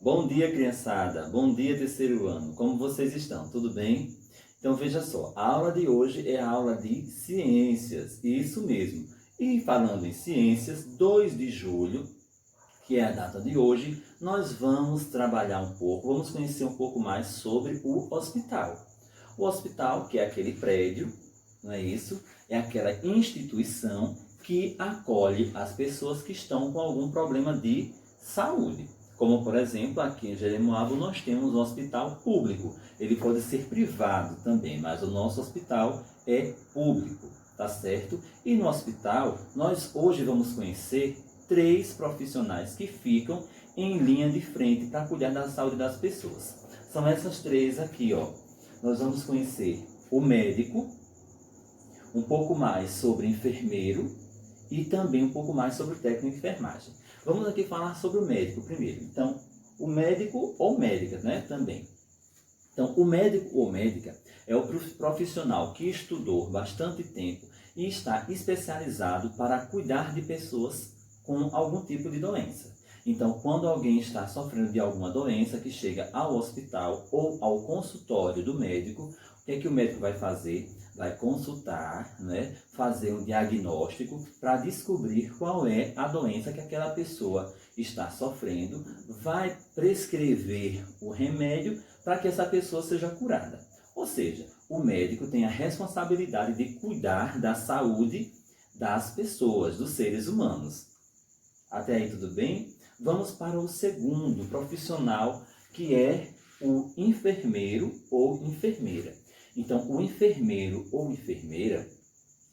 Bom dia, criançada. Bom dia, terceiro ano. Como vocês estão? Tudo bem? Então, veja só. A aula de hoje é a aula de ciências. Isso mesmo. E falando em ciências, 2 de julho, que é a data de hoje, nós vamos trabalhar um pouco, vamos conhecer um pouco mais sobre o hospital. O hospital, que é aquele prédio, não é isso? É aquela instituição que acolhe as pessoas que estão com algum problema de saúde. Como, por exemplo, aqui em Jeremoabo nós temos um hospital público. Ele pode ser privado também, mas o nosso hospital é público, tá certo? E no hospital, nós hoje vamos conhecer 3 profissionais que ficam em linha de frente para cuidar da saúde das pessoas. São essas 3 aqui, ó. Nós vamos conhecer o médico, um pouco mais sobre enfermeiro e também um pouco mais sobre o técnico de enfermagem. Vamos aqui falar sobre o médico primeiro. Então, o médico ou médica, né, também. Então, o médico ou médica é o profissional que estudou bastante tempo e está especializado para cuidar de pessoas com algum tipo de doença. Então, quando alguém está sofrendo de alguma doença que chega ao hospital ou ao consultório do médico, o que é que o médico vai fazer? Vai consultar, né, fazer um diagnóstico para descobrir qual é a doença que aquela pessoa está sofrendo, vai prescrever o remédio para que essa pessoa seja curada. Ou seja, o médico tem a responsabilidade de cuidar da saúde das pessoas, dos seres humanos. Até aí tudo bem? Vamos para o segundo profissional, que é o enfermeiro ou enfermeira. Então, o enfermeiro ou enfermeira,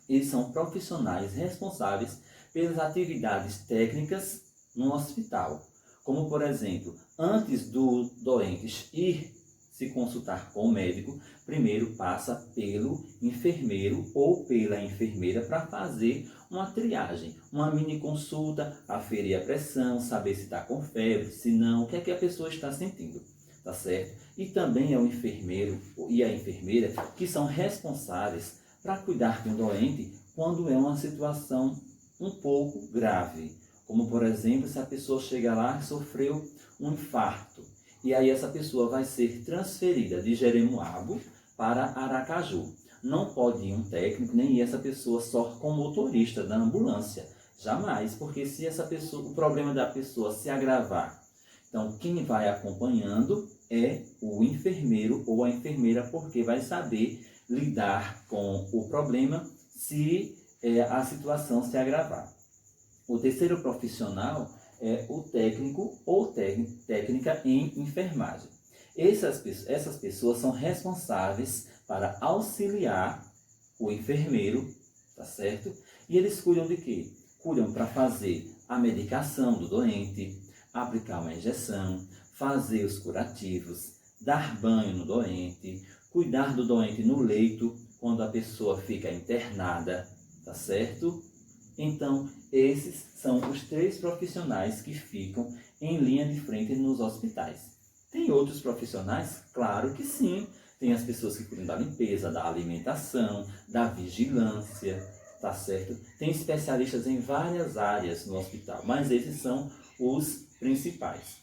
eles são profissionais responsáveis pelas atividades técnicas no hospital. Como, por exemplo, antes do doente ir se consultar com o médico, primeiro passa pelo enfermeiro ou pela enfermeira para fazer uma triagem, uma mini consulta, aferir a pressão, saber se está com febre, se não, o que é que a pessoa está sentindo, tá certo? E também é o enfermeiro e a enfermeira que são responsáveis para cuidar de um doente quando é uma situação um pouco grave. Como, por exemplo, se a pessoa chega lá e sofreu um infarto. E aí essa pessoa vai ser transferida de Jeremoabo para Aracaju. Não pode ir um técnico, nem ir essa pessoa só com o motorista da ambulância. Jamais, porque se essa pessoa, o problema da pessoa se agravar, então quem vai acompanhando é o enfermeiro ou a enfermeira, porque vai saber lidar com o problema se a situação se agravar. O terceiro profissional é o técnico ou técnica em enfermagem. Essas pessoas são responsáveis para auxiliar o enfermeiro, tá certo? E eles cuidam de quê? Cuidam para fazer a medicação do doente, aplicar uma injeção, fazer os curativos, dar banho no doente, cuidar do doente no leito quando a pessoa fica internada, tá certo? Então, esses são os 3 profissionais que ficam em linha de frente nos hospitais. Tem outros profissionais? Claro que sim. Tem as pessoas que cuidam da limpeza, da alimentação, da vigilância, tá certo? Tem especialistas em várias áreas no hospital, mas esses são os principais.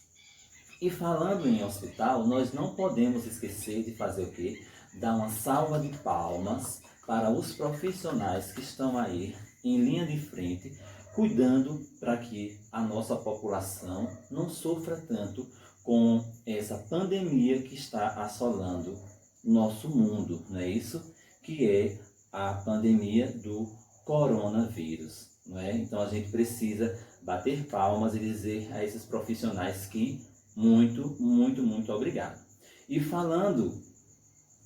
E falando em hospital, nós não podemos esquecer de fazer o quê? Dar uma salva de palmas para os profissionais que estão aí em linha de frente, cuidando para que a nossa população não sofra tanto com essa pandemia que está assolando nosso mundo, não é isso? Que é a pandemia do coronavírus, não é? Então a gente precisa bater palmas e dizer a esses profissionais que muito, muito, muito obrigado. E falando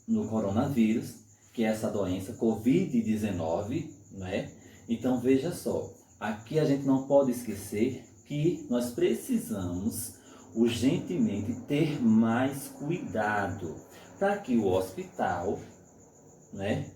no coronavírus, que é essa doença Covid-19, né? Então veja só, aqui a gente não pode esquecer que nós precisamos urgentemente ter mais cuidado para que o hospital, né,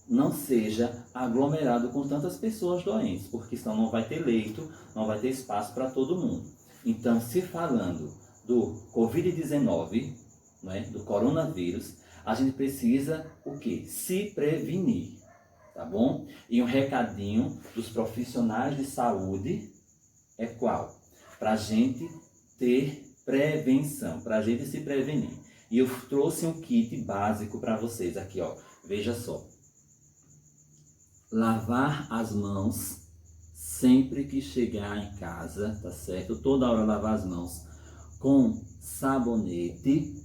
não seja aglomerado com tantas pessoas doentes, porque senão não vai ter leito, não vai ter espaço para todo mundo. Então, se falando do Covid-19, né, do coronavírus, a gente precisa o quê? Se prevenir, tá bom? E um recadinho dos profissionais de saúde é qual? Para a gente ter prevenção, para a gente se prevenir. E eu trouxe um kit básico para vocês aqui, ó. Veja só. Lavar as mãos sempre que chegar em casa, tá certo? Toda hora lavar as mãos com sabonete,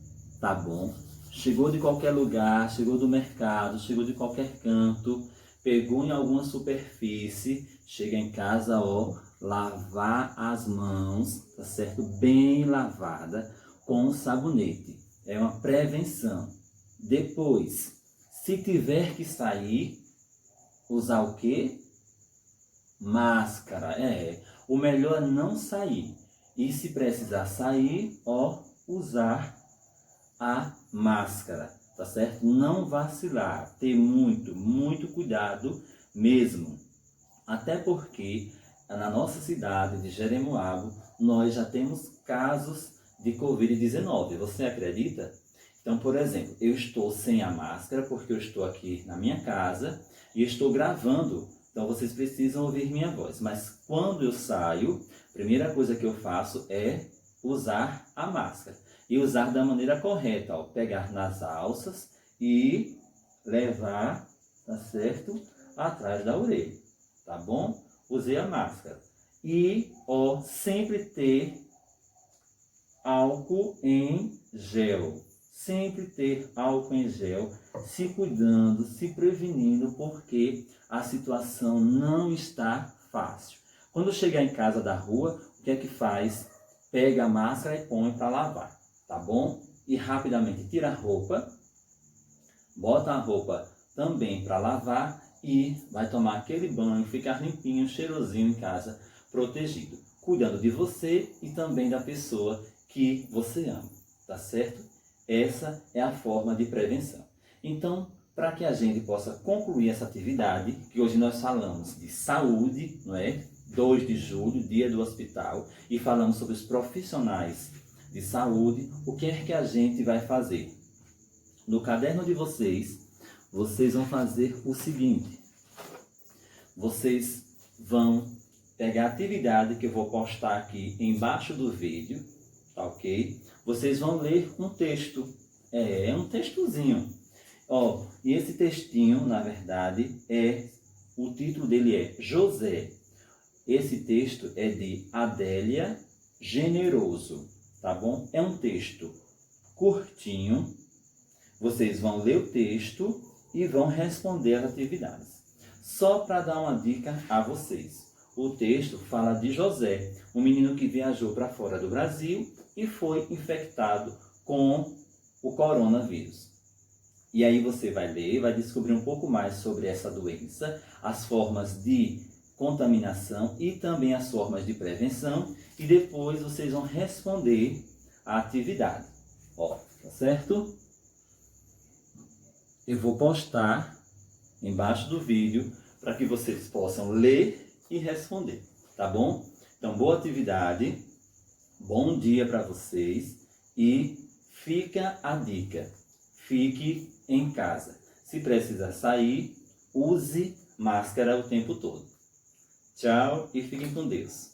tá bom? Chegou de qualquer lugar, chegou do mercado, chegou de qualquer canto, pegou em alguma superfície, chega em casa, ó, lavar as mãos, tá certo? Bem lavada com sabonete. É uma prevenção. Depois, se tiver que sair, usar o quê? Máscara. O melhor é não sair. E se precisar sair, ó, usar a máscara, tá certo? Não vacilar, ter muito cuidado mesmo. Até porque na nossa cidade de Jeremoabo, nós já temos casos de Covid-19. Você acredita? Então, por exemplo, eu estou sem a máscara porque eu estou aqui na minha casa e estou gravando. Então, vocês precisam ouvir minha voz. Mas quando eu saio, a primeira coisa que eu faço é usar a máscara. E usar da maneira correta, ó, pegar nas alças e levar, tá certo? Atrás da orelha, tá bom? Usei a máscara. E, ó, sempre ter álcool em gel. Sempre ter álcool em gel, se cuidando, se prevenindo, porque a situação não está fácil. Quando chegar em casa da rua, o que é que faz? Pega a máscara e põe para lavar, tá bom? E rapidamente tira a roupa, bota a roupa também para lavar e vai tomar aquele banho, ficar limpinho, cheirosinho em casa, protegido, cuidando de você e também da pessoa que você ama, tá certo? Essa é a forma de prevenção. Então, para que a gente possa concluir essa atividade, que hoje nós falamos de saúde, não é? 2 de julho, dia do hospital, e falamos sobre os profissionais de saúde, o que é que a gente vai fazer? No caderno de vocês, vocês vão fazer o seguinte. Vocês vão pegar a atividade que eu vou postar aqui embaixo do vídeo, tá ok? Vocês vão ler um texto, um textozinho. Ó, e esse textinho, na verdade, o título dele é José. Esse texto é de Adélia Generoso, tá bom? É um texto curtinho. Vocês vão ler o texto e vão responder as atividades. Só para dar uma dica a vocês. O texto fala de José, um menino que viajou para fora do Brasil e foi infectado com o coronavírus. E aí você vai ler, vai descobrir um pouco mais sobre essa doença, as formas de contaminação e também as formas de prevenção. E depois vocês vão responder a atividade. Ó, tá certo? Eu vou postar embaixo do vídeo para que vocês possam ler e responder, tá bom? Então, boa atividade, bom dia para vocês e fica a dica, fique em casa. Se precisar sair, use máscara o tempo todo. Tchau e fiquem com Deus.